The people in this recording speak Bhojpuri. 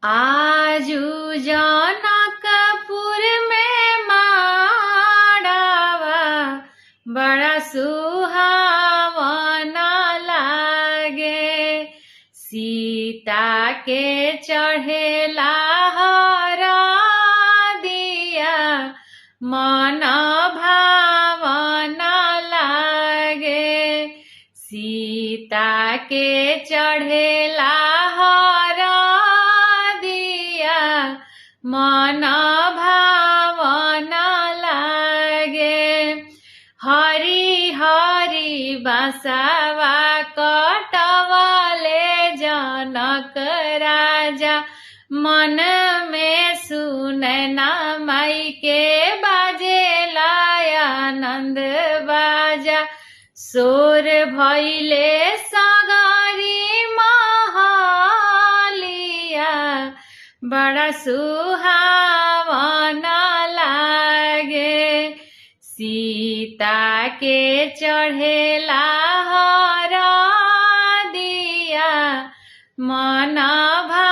आजू जनकपुर में माड़ावा बड़ा सुहावना लागे। सीता के चढ़ेला हरा दिया मन भावना लागे। सीता के चढ़ेला हरा दिया मन भावना लागे। हरी हरी बसवा कटवले जनक राजा मन में सुनना माई के बाजेला आनंद बाजा। सोर भइले सगरी महलिया बड़ा सुहावना लागे। सीता के चढ़ेला हरा दिया मन भा